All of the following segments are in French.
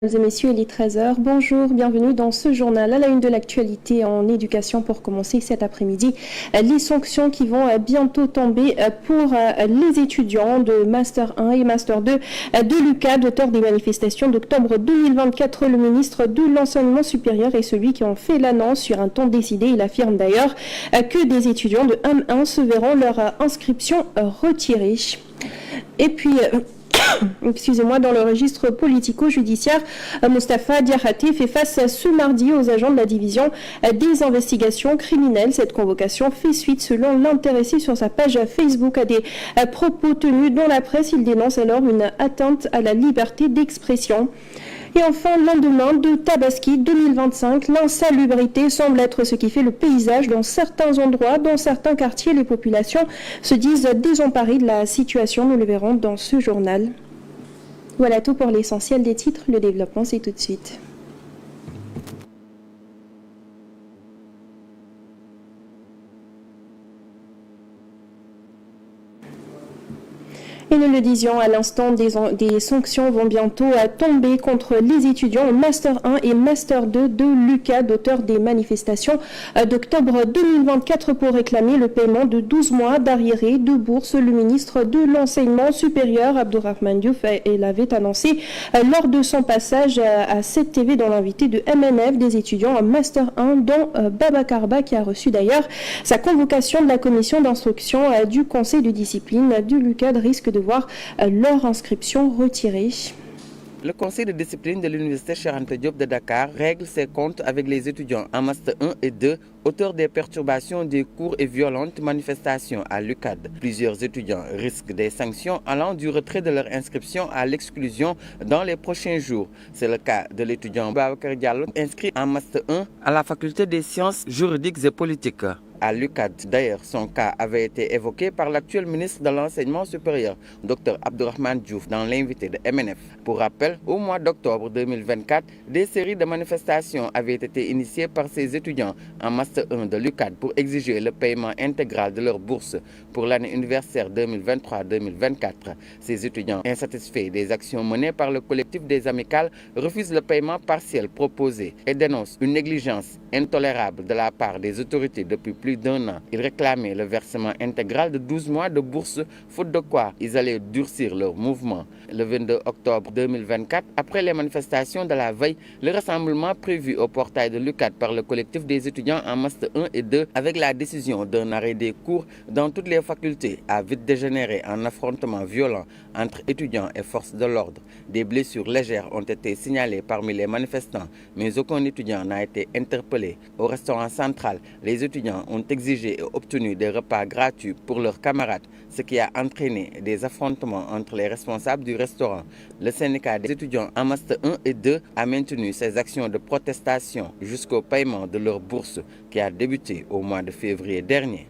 Mesdames et messieurs, il est 13 heures. Bonjour, bienvenue dans ce journal à la une de l'actualité en éducation pour commencer cet après-midi. Les sanctions qui vont bientôt tomber pour les étudiants de Master 1 et Master 2 de l'UQAD, auteur des manifestations d'octobre 2024. Le ministre de l'Enseignement supérieur est celui qui en fait l'annonce sur un ton décidé. Il affirme d'ailleurs que des étudiants de M1 se verront leur inscription retirée. Et puis... Excusez-moi, dans le registre politico-judiciaire, Moustapha Diakhaté fait face ce mardi aux agents de la division des investigations criminelles. Cette convocation fait suite, selon l'intéressé sur sa page Facebook, à des propos tenus dans la presse. Il dénonce alors une atteinte à la liberté d'expression. Et enfin, lendemain de Tabaski 2025, l'insalubrité semble être ce qui fait le paysage dans certains endroits, dans certains quartiers. Les populations se disent désemparées de la situation. Nous le verrons dans ce journal. Voilà tout pour l'essentiel des titres. Le développement, c'est tout de suite. Et nous le disions à l'instant, des sanctions vont bientôt tomber contre les étudiants au Master 1 et Master 2 de l'UQAD, auteur des manifestations d'octobre 2024 pour réclamer le paiement de 12 mois d'arriérés de bourse. Le ministre de l'Enseignement supérieur, Abdourahmane Diouf, l'avait annoncé lors de son passage à 7TV dans l'invité de MNF des étudiants en Master 1, dont Babacar Ba, qui a reçu d'ailleurs sa convocation de la commission d'instruction du conseil de discipline de l'UQAD, risque de voir leur inscription retirée. Le conseil de discipline de l'université Cheikh Anta Diop de Dakar règle ses comptes avec les étudiants en Master 1 et 2, auteurs des perturbations des cours et violentes manifestations à l'UQAD. Plusieurs étudiants risquent des sanctions allant du retrait de leur inscription à l'exclusion dans les prochains jours. C'est le cas de l'étudiant Babacar Diallo, inscrit en Master 1 à la faculté des sciences juridiques et politiques à l'UQAD. D'ailleurs, son cas avait été évoqué par l'actuel ministre de l'Enseignement supérieur, Dr Abdourahmane Diouf, dans l'invité de MNF. Pour rappel, au mois d'octobre 2024, des séries de manifestations avaient été initiées par ces étudiants en Master 1 de l'UQAD pour exiger le paiement intégral de leur bourse pour l'année universitaire 2023-2024. Ces étudiants, insatisfaits des actions menées par le collectif des amicales, refusent le paiement partiel proposé et dénoncent une négligence intolérable de la part des autorités depuis plus d'un an. Ils réclamaient le versement intégral de 12 mois de bourse, faute de quoi ils allaient durcir leur mouvement. Le 22 octobre 2024, après les manifestations de la veille, le rassemblement prévu au portail de l'UQAD par le collectif des étudiants en Master 1 et 2, avec la décision d'un arrêt des cours dans toutes les facultés, a vite dégénéré en affrontement violent entre étudiants et forces de l'ordre. Des blessures légères ont été signalées parmi les manifestants, mais aucun étudiant n'a été interpellé. Au restaurant central, les étudiants ont exigé et obtenu des repas gratuits pour leurs camarades, ce qui a entraîné des affrontements entre les responsables du restaurant. Le syndicat des étudiants en Master 1 et 2 a maintenu ses actions de protestation jusqu'au paiement de leur bourse qui a débuté au mois de février dernier.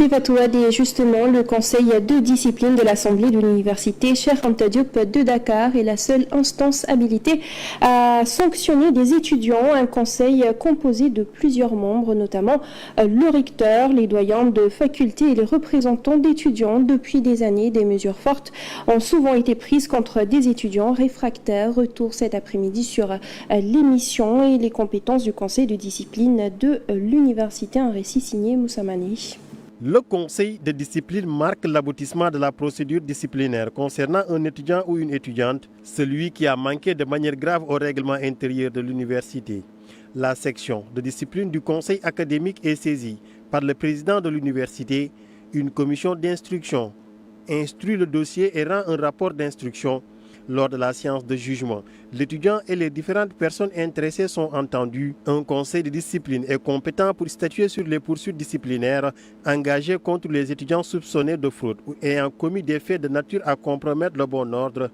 Les Fatouad est justement le conseil de discipline de l'Assemblée de l'université Cheikh Anta Diop de Dakar est la seule instance habilitée à sanctionner des étudiants. Un conseil composé de plusieurs membres, notamment le recteur, les doyens de faculté et les représentants d'étudiants. Depuis des années, des mesures fortes ont souvent été prises contre des étudiants réfractaires. Retour cet après-midi sur l'émission et les compétences du conseil de discipline de l'université. Un récit signé Moussa Mani. Le conseil de discipline marque l'aboutissement de la procédure disciplinaire concernant un étudiant ou une étudiante, celui qui a manqué de manière grave au règlement intérieur de l'université. La section de discipline du conseil académique est saisie par le président de l'université. Une commission d'instruction instruit le dossier et rend un rapport d'instruction. Lors de la séance de jugement, l'étudiant et les différentes personnes intéressées sont entendus. Un conseil de discipline est compétent pour statuer sur les poursuites disciplinaires engagées contre les étudiants soupçonnés de fraude ou ayant commis des faits de nature à compromettre le bon ordre.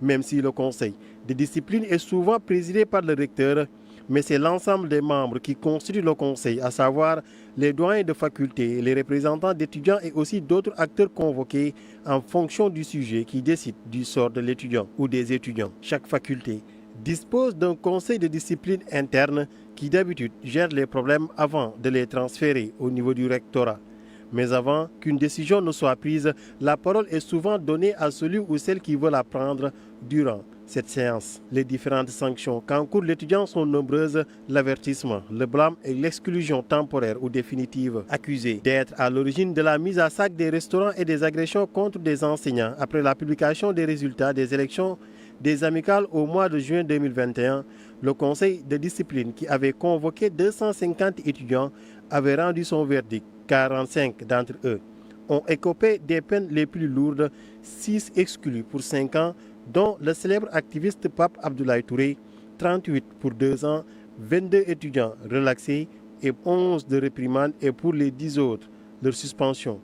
Même si le conseil de discipline est souvent présidé par le recteur, mais c'est l'ensemble des membres qui constituent le conseil, à savoir les doyens de faculté, les représentants d'étudiants et aussi d'autres acteurs convoqués en fonction du sujet qui décide du sort de l'étudiant ou des étudiants. Chaque faculté dispose d'un conseil de discipline interne qui d'habitude gère les problèmes avant de les transférer au niveau du rectorat. Mais avant qu'une décision ne soit prise, la parole est souvent donnée à celui ou celle qui veut la prendre durant cette séance. Les différentes sanctions qu'encourt l'étudiant sont nombreuses: l'avertissement, le blâme et l'exclusion temporaire ou définitive. Accusé d'être à l'origine de la mise à sac des restaurants et des agressions contre des enseignants après la publication des résultats des élections des amicales au mois de juin 2021, le conseil de discipline qui avait convoqué 250 étudiants avait rendu son verdict. 45 d'entre eux ont écopé des peines les plus lourdes, 6 exclus pour 5 ans, dont le célèbre activiste Pape Abdoulaye Touré, 38 pour 2 ans, 22 étudiants relaxés et 11 de réprimande, et pour les 10 autres, leur suspension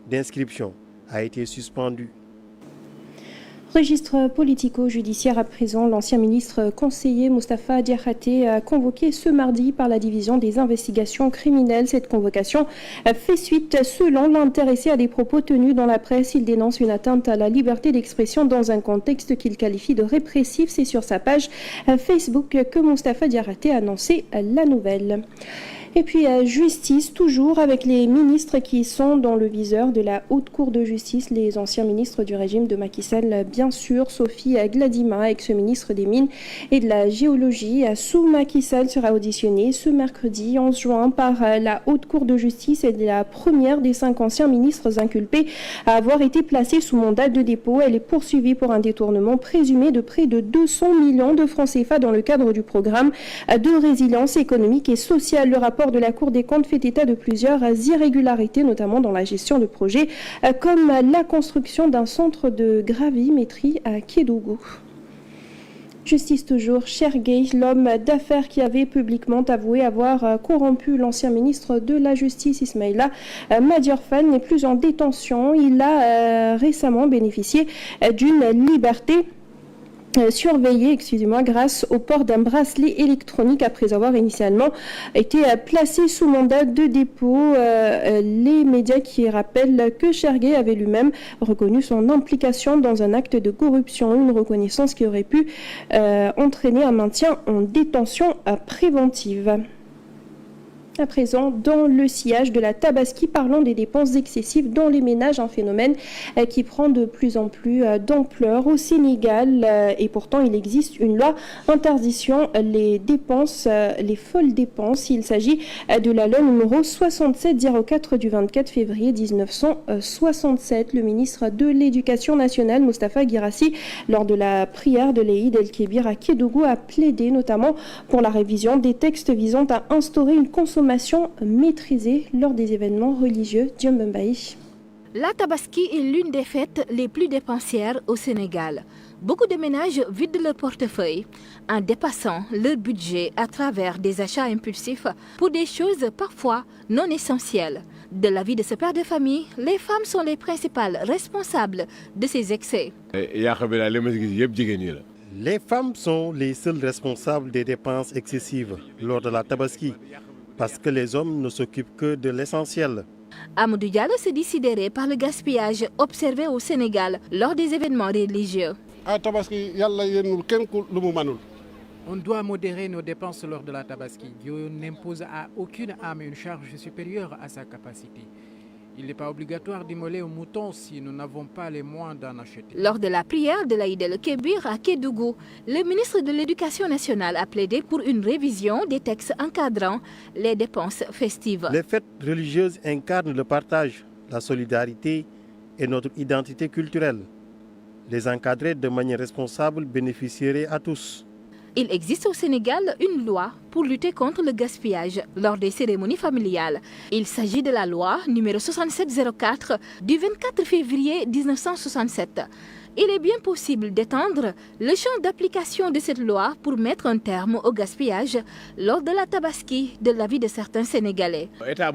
d'inscription a été suspendue. Registre politico-judiciaire à présent, l'ancien ministre conseiller Moustapha Diakhaté a convoqué ce mardi par la division des investigations criminelles. Cette convocation fait suite, selon l'intéressé, à des propos tenus dans la presse. Il dénonce une atteinte à la liberté d'expression dans un contexte qu'il qualifie de répressif. C'est sur sa page Facebook que Moustapha Diakhaté a annoncé la nouvelle. Et puis justice, toujours avec les ministres qui sont dans le viseur de la Haute Cour de justice, les anciens ministres du régime de Macky Sall, bien sûr. Sophie Gladima, ex-ministre des Mines et de la Géologie, sous Macky Sall, sera auditionnée ce mercredi 11 juin par la Haute Cour de justice. Elle est la première des 5 anciens ministres inculpés à avoir été placée sous mandat de dépôt. Elle est poursuivie pour un détournement présumé de près de 200 millions de francs CFA dans le cadre du programme de résilience économique et sociale. Le rapport de la Cour des comptes fait état de plusieurs irrégularités, notamment dans la gestion de projets, comme la construction d'un centre de gravimétrie à Kédougou. Justice toujours, Chergué, l'homme d'affaires qui avait publiquement avoué avoir corrompu l'ancien ministre de la Justice, Ismaïla Madior Fall, n'est plus en détention. Il a récemment bénéficié d'une liberté surveillé, grâce au port d'un bracelet électronique après avoir initialement été placé sous mandat de dépôt. Les médias qui rappellent que Chergué avait lui-même reconnu son implication dans un acte de corruption, une reconnaissance qui aurait pu entraîner un maintien en détention préventive. À présent, dans le sillage de la Tabaski, parlons des dépenses excessives dans les ménages, un phénomène qui prend de plus en plus d'ampleur au Sénégal. Et pourtant, il existe une loi interdisant les dépenses, les folles dépenses. Il s'agit de la loi numéro 6704 du 24 février 1967. Le ministre de l'Éducation nationale, Moustapha Guirassy, lors de la prière de l'Eïd el-Kébir à Kédougou, a plaidé notamment pour la révision des textes visant à instaurer une consommation maîtrisée lors des événements religieux. Djambembaï. La Tabaski est l'une des fêtes les plus dépensières au Sénégal. Beaucoup de ménages vident leur portefeuille en dépassant leur budget à travers des achats impulsifs pour des choses parfois non essentielles. De l'avis de ce père de famille, les femmes sont les principales responsables de ces excès. Les femmes sont les seules responsables des dépenses excessives lors de la Tabaski, parce que les hommes ne s'occupent que de l'essentiel. Amadou Diallo se dit sidéré par le gaspillage observé au Sénégal lors des événements religieux. On doit modérer nos dépenses lors de la Tabaski. Dieu n'impose à aucune âme une charge supérieure à sa capacité. Il n'est pas obligatoire d'immoler un mouton si nous n'avons pas les moyens d'en acheter. Lors de la prière de l'Aïd el-Kébir à Kédougou, le ministre de l'Éducation nationale a plaidé pour une révision des textes encadrant les dépenses festives. Les fêtes religieuses incarnent le partage, la solidarité et notre identité culturelle. Les encadrer de manière responsable bénéficierait à tous. Il existe au Sénégal une loi pour lutter contre le gaspillage lors des cérémonies familiales. Il s'agit de la loi numéro 6704 du 24 février 1967. Il est bien possible d'étendre le champ d'application de cette loi pour mettre un terme au gaspillage lors de la Tabaski de l'avis de certains Sénégalais. L'État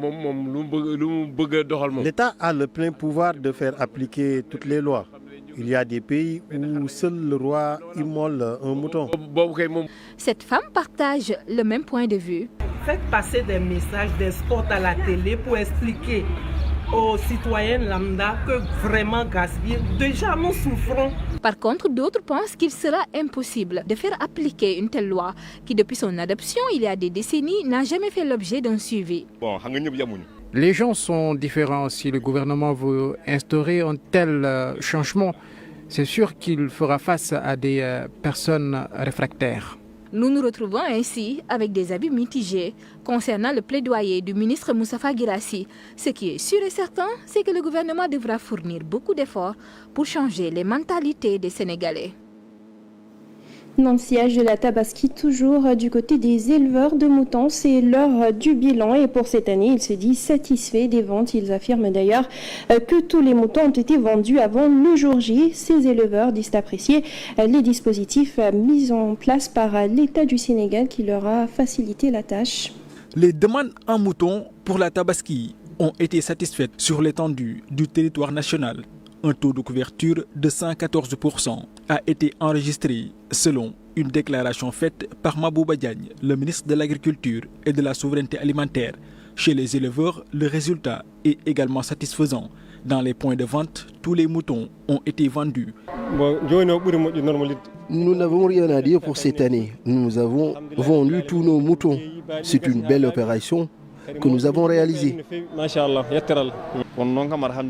a le plein pouvoir de faire appliquer toutes les lois. Il y a des pays où seul le roi immole un mouton. Cette femme partage le même point de vue. Faites passer des messages, des spots à la télé pour expliquer aux citoyens lambda que vraiment gaspiller, déjà nous souffrons. Par contre, d'autres pensent qu'il sera impossible de faire appliquer une telle loi qui, depuis son adoption il y a des décennies, n'a jamais fait l'objet d'un suivi. Les gens sont différents. Si le gouvernement veut instaurer un tel changement, c'est sûr qu'il fera face à des personnes réfractaires. Nous nous retrouvons ainsi avec des avis mitigés concernant le plaidoyer du ministre Moustapha Guirassy. Ce qui est sûr et certain, c'est que le gouvernement devra fournir beaucoup d'efforts pour changer les mentalités des Sénégalais. Dans le siège de la Tabaski, toujours du côté des éleveurs de moutons, c'est l'heure du bilan et pour cette année, ils se disent satisfaits des ventes. Ils affirment d'ailleurs que tous les moutons ont été vendus avant le jour J. Ces éleveurs disent apprécier les dispositifs mis en place par l'État du Sénégal qui leur a facilité la tâche. Les demandes en moutons pour la Tabaski ont été satisfaites sur l'étendue du territoire national. Un taux de couverture de 114% a été enregistré selon une déclaration faite par Mabouba Diagne, le ministre de l'Agriculture et de la Souveraineté alimentaire. Chez les éleveurs, le résultat est également satisfaisant. Dans les points de vente, tous les moutons ont été vendus. Nous n'avons rien à dire pour cette année. Nous avons vendu tous nos moutons. C'est une belle opération que nous avons réalisée.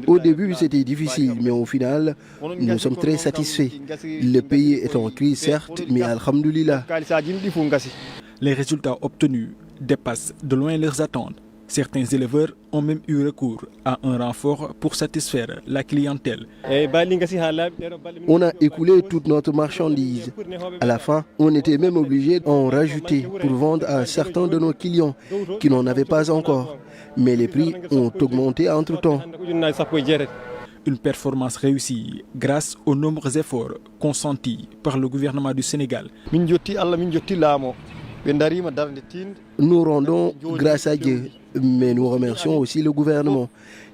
Au début, c'était difficile, mais au final, nous sommes très satisfaits. Le pays est en crise, certes, mais alhamdoulilah. Les résultats obtenus dépassent de loin leurs attentes. Certains éleveurs ont même eu recours à un renfort pour satisfaire la clientèle. On a écoulé toute notre marchandise. À la fin, on était même obligé d'en rajouter pour vendre à certains de nos clients qui n'en avaient pas encore. Mais les prix ont augmenté entre-temps. Une performance réussie grâce aux nombreux efforts consentis par le gouvernement du Sénégal. Nous rendons grâce à Dieu, mais nous remercions aussi le gouvernement.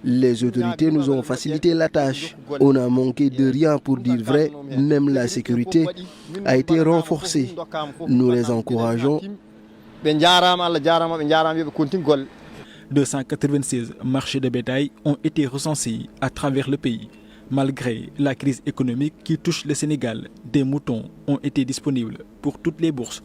Les autorités nous ont facilité la tâche. On a manqué de rien pour dire vrai, même la sécurité a été renforcée. Nous les encourageons. 296 marchés de bétail ont été recensés à travers le pays. Malgré la crise économique qui touche le Sénégal, des moutons ont été disponibles pour toutes les bourses.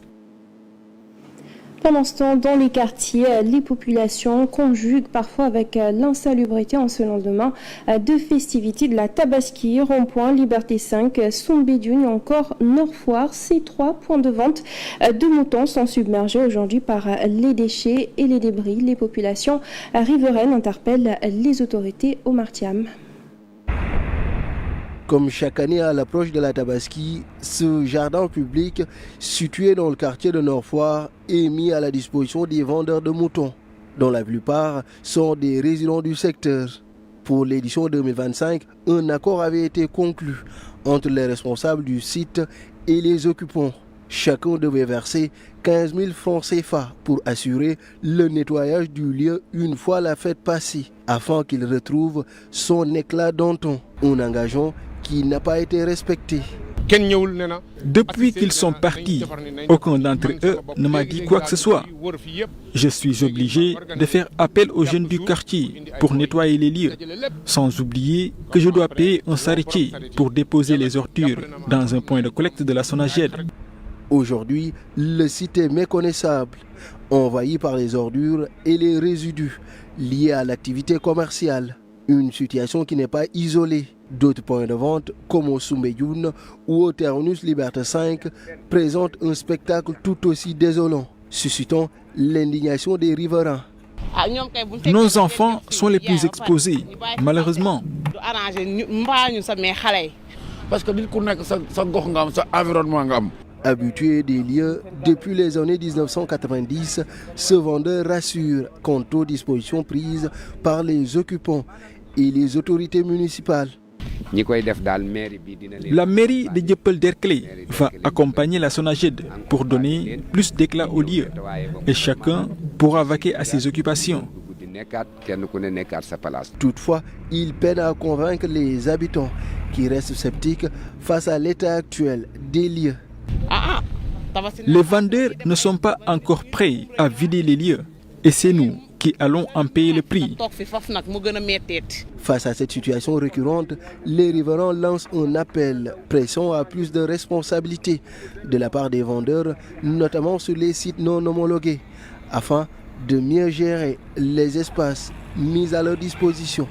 Pendant ce temps, dans les quartiers, les populations conjuguent parfois avec l'insalubrité en ce lendemain de festivités de la Tabaski, Rond-Point, Liberté 5, Soumbédioune et encore Nord-Foire. Ces 3 points de vente de moutons sont submergés aujourd'hui par les déchets et les débris. Les populations riveraines interpellent les autorités au Martiam. Comme chaque année à l'approche de la Tabaski, ce jardin public situé dans le quartier de Nord-Foire est mis à la disposition des vendeurs de moutons, dont la plupart sont des résidents du secteur. Pour l'édition 2025, un accord avait été conclu entre les responsables du site et les occupants. Chacun devait verser 15 000 francs CFA pour assurer le nettoyage du lieu une fois la fête passée, afin qu'il retrouve son éclat d'antan. Un engagement qui n'a pas été respecté. Depuis qu'ils sont partis, aucun d'entre eux ne m'a dit quoi que ce soit. Je suis obligé de faire appel aux jeunes du quartier pour nettoyer les lieux, sans oublier que je dois payer un charretier pour déposer les ordures dans un point de collecte de la SONAGED. Aujourd'hui, le site est méconnaissable, envahi par les ordures et les résidus liés à l'activité commerciale. Une situation qui n'est pas isolée. D'autres points de vente, comme au Soumbédioune ou au Terminus Liberté 5, présentent un spectacle tout aussi désolant, suscitant l'indignation des riverains. Nos enfants sont les plus exposés, malheureusement. Habitué des lieux depuis les années 1990, ce vendeur rassure quant aux dispositions prises par les occupants et les autorités municipales. La mairie de Dieuppeul-Derklé va accompagner la SONAGED pour donner plus d'éclat au lieu et chacun pourra vaquer à ses occupations. Toutefois, il peine à convaincre les habitants qui restent sceptiques face à l'état actuel des lieux. Les vendeurs ne sont pas encore prêts à vider les lieux et c'est nous qui allons en payer le prix. Face à cette situation récurrente, les riverains lancent un appel pressant à plus de responsabilités de la part des vendeurs, notamment sur les sites non homologués, afin de mieux gérer les espaces mis à leur disposition.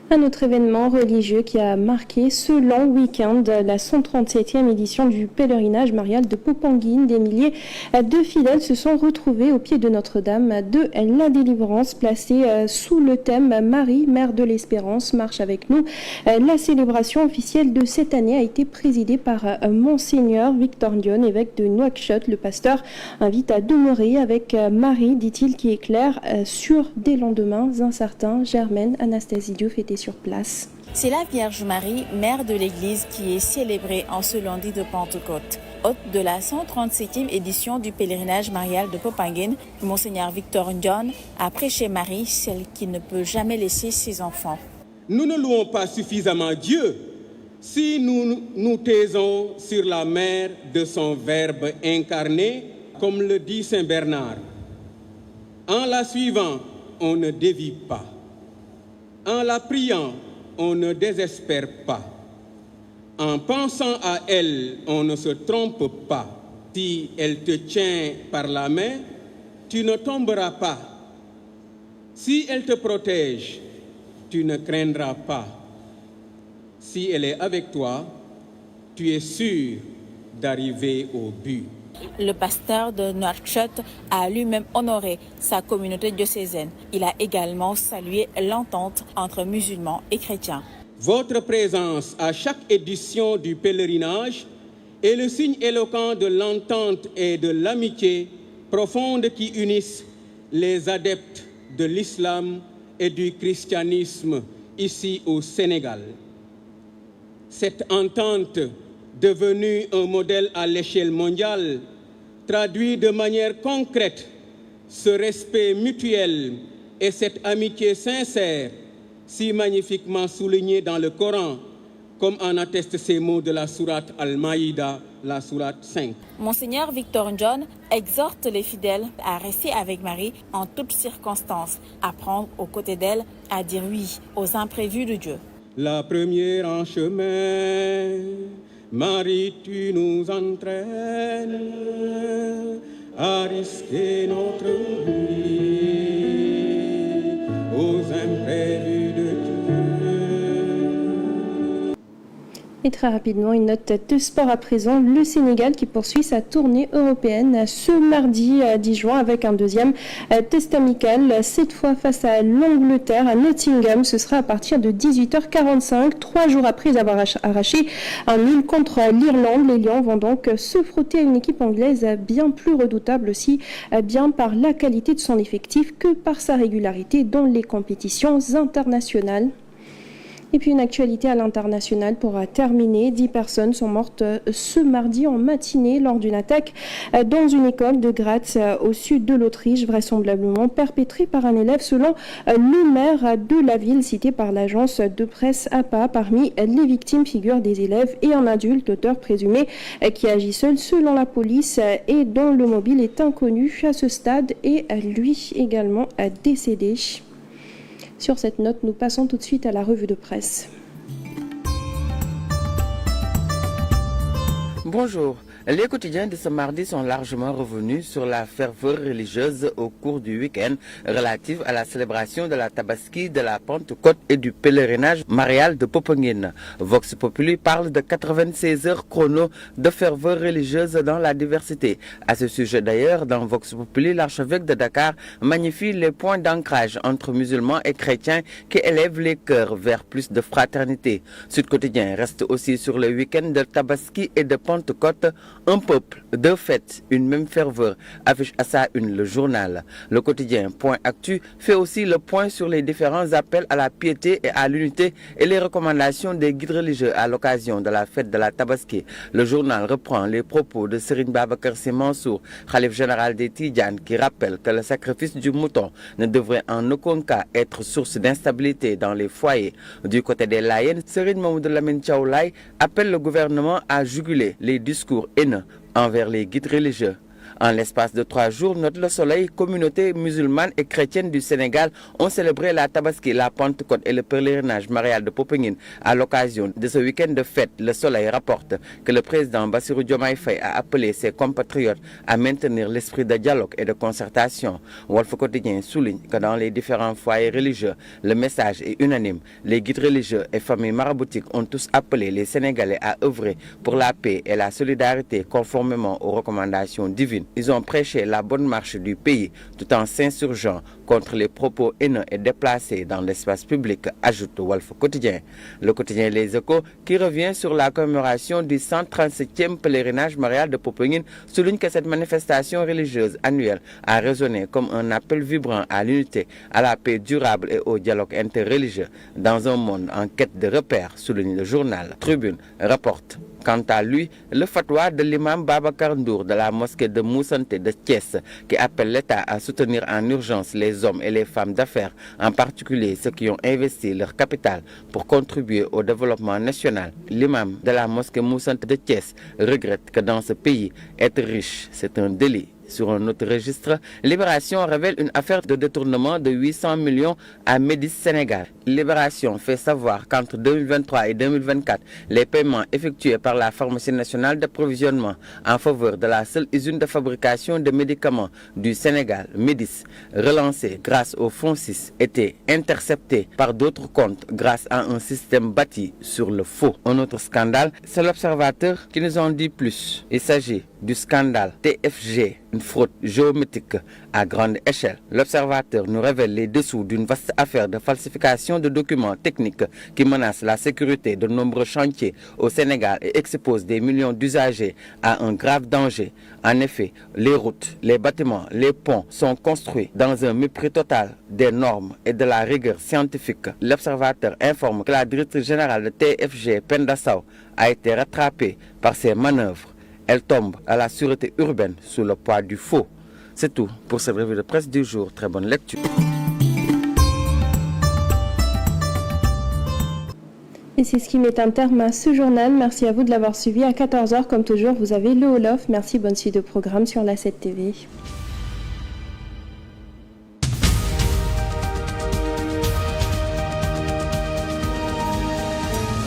Un autre événement religieux qui a marqué ce long week-end, la 137e édition du pèlerinage marial de Popenguine. Des milliers de fidèles se sont retrouvés au pied de Notre-Dame de la Délivrance, placée sous le thème « Marie, Mère de l'Espérance, marche avec nous ». La célébration officielle de cette année a été présidée par Monseigneur Victor Ndione, évêque de Nouakchott. Le pasteur invite à demeurer avec Marie, dit-il, qui éclaire sur des lendemains incertains. Germaine Anastasie Diouf était sur place. C'est la Vierge Marie, mère de l'Église, qui est célébrée en ce lundi de Pentecôte. Hôte de la 137e édition du pèlerinage marial de Popenguine, Monseigneur Victor Ndione a prêché Marie, celle qui ne peut jamais laisser ses enfants. Nous ne louons pas suffisamment Dieu si nous nous taisons sur la mer de son Verbe incarné, comme le dit Saint Bernard. En la suivant, on ne dévie pas. En la priant, on ne désespère pas. En pensant à elle, on ne se trompe pas. Si elle te tient par la main, tu ne tomberas pas. Si elle te protège, tu ne craindras pas. Si elle est avec toi, tu es sûr d'arriver au but. Le pasteur de Nouakchott a lui-même honoré sa communauté diocésaine. Il a également salué l'entente entre musulmans et chrétiens. Votre présence à chaque édition du pèlerinage est le signe éloquent de l'entente et de l'amitié profonde qui unissent les adeptes de l'islam et du christianisme ici au Sénégal. Cette entente, devenue un modèle à l'échelle mondiale, traduit de manière concrète ce respect mutuel et cette amitié sincère, si magnifiquement soulignée dans le Coran, comme en attestent ces mots de la sourate Al-Maïda, la sourate 5. Monseigneur Victor Ndione exhorte les fidèles à rester avec Marie en toutes circonstances, à prendre aux côtés d'elle, à dire oui aux imprévus de Dieu. La première en chemin, Marie, tu nous entraînes à risquer notre vie aux imprévus de Dieu. Et très rapidement, une note de sport à présent. Le Sénégal qui poursuit sa tournée européenne ce mardi 10 juin avec un deuxième test amical, cette fois face à l'Angleterre à Nottingham. Ce sera à partir de 18h45, 3 jours après avoir arraché un nul contre l'Irlande. Les Lions vont donc se frotter à une équipe anglaise bien plus redoutable aussi, bien par la qualité de son effectif que par sa régularité dans les compétitions internationales. Et puis une actualité à l'international pour terminer. 10 personnes sont mortes ce mardi en matinée lors d'une attaque dans une école de Graz au sud de l'Autriche, vraisemblablement perpétrée par un élève selon le maire de la ville cité par l'agence de presse APA. Parmi les victimes figurent des élèves et un adulte, auteur présumé qui agit seul selon la police et dont le mobile est inconnu à ce stade et lui également décédé. Sur cette note, nous passons tout de suite à la revue de presse. Bonjour. Les quotidiens de ce mardi sont largement revenus sur la ferveur religieuse au cours du week-end relative à la célébration de la Tabaski, de la Pentecôte et du pèlerinage marial de Popenguine. Vox Populi parle de 96 heures chrono de ferveur religieuse dans la diversité. À ce sujet d'ailleurs, dans Vox Populi, l'archevêque de Dakar magnifie les points d'ancrage entre musulmans et chrétiens qui élèvent les cœurs vers plus de fraternité. Sud Quotidien reste aussi sur le week-end de Tabaski et de Pentecôte. Un peuple, deux fêtes, une même ferveur, affiche à sa une le journal. Le quotidien Point Actu fait aussi le point sur les différents appels à la piété et à l'unité et les recommandations des guides religieux à l'occasion de la fête de la Tabaski. Le journal reprend les propos de Serigne Babacar Sy Mansour, khalife général des Tidjanes, qui rappelle que le sacrifice du mouton ne devrait en aucun cas être source d'instabilité dans les foyers. Du côté des Layènes, Serigne Mamadou Lamine Thiaw Laye appelle le gouvernement à juguler les discours haineux envers les guides religieux. En l'espace de 3 jours, Note le Soleil, communauté musulmane et chrétienne du Sénégal ont célébré la Tabaski, la Pentecôte et le pèlerinage marial de Popenguine. À l'occasion de ce week-end de fête, le Soleil rapporte que le président Bassirou Diomaye Faye a appelé ses compatriotes à maintenir l'esprit de dialogue et de concertation. Walf Quotidien souligne que dans les différents foyers religieux, le message est unanime. Les guides religieux et familles maraboutiques ont tous appelé les Sénégalais à œuvrer pour la paix et la solidarité conformément aux recommandations divines. Ils ont prêché la bonne marche du pays tout en s'insurgeant contre les propos haineux et déplacés dans l'espace public, ajoute Walf Quotidien. Le quotidien Les Échos, qui revient sur la commémoration du 137e pèlerinage marial de Popenguine, souligne que cette manifestation religieuse annuelle a résonné comme un appel vibrant à l'unité, à la paix durable et au dialogue interreligieux dans un monde en quête de repères, souligne le journal. Tribune rapporte quant à lui le fatwa de l'imam Babacar Ndour de la mosquée de Moussanté de Thiès qui appelle l'État à soutenir en urgence les hommes et les femmes d'affaires, en particulier ceux qui ont investi leur capital pour contribuer au développement national. L'imam de la mosquée Moussanté de Thiès regrette que dans ce pays, être riche, c'est un délit. Sur un autre registre, Libération révèle une affaire de détournement de 800 millions à Médis Sénégal. Libération fait savoir qu'entre 2023 et 2024, les paiements effectués par la Pharmacie nationale d'approvisionnement en faveur de la seule usine de fabrication de médicaments du Sénégal, Médis, relancée grâce au Fonds 6, étaient interceptés par d'autres comptes grâce à un système bâti sur le faux. Un autre scandale, c'est l'Observateur qui nous en dit plus. Il s'agit du scandale TFG, une fraude géométrique à grande échelle. L'Observateur nous révèle les dessous d'une vaste affaire de falsification de documents techniques qui menace la sécurité de nombreux chantiers au Sénégal et expose des millions d'usagers à un grave danger. En effet, les routes, les bâtiments, les ponts sont construits dans un mépris total des normes et de la rigueur scientifique. L'Observateur informe que la directrice générale de TFG, Penda Sow, a été rattrapée par ses manœuvres. Elle tombe à la sûreté urbaine sous le poids du faux. C'est tout pour cette revue de presse du jour. Très bonne lecture. Et c'est ce qui met un terme à ce journal. Merci à vous de l'avoir suivi. À 14h, comme toujours, vous avez le Wolof. Merci, bonne suite de programme sur la 7 TV.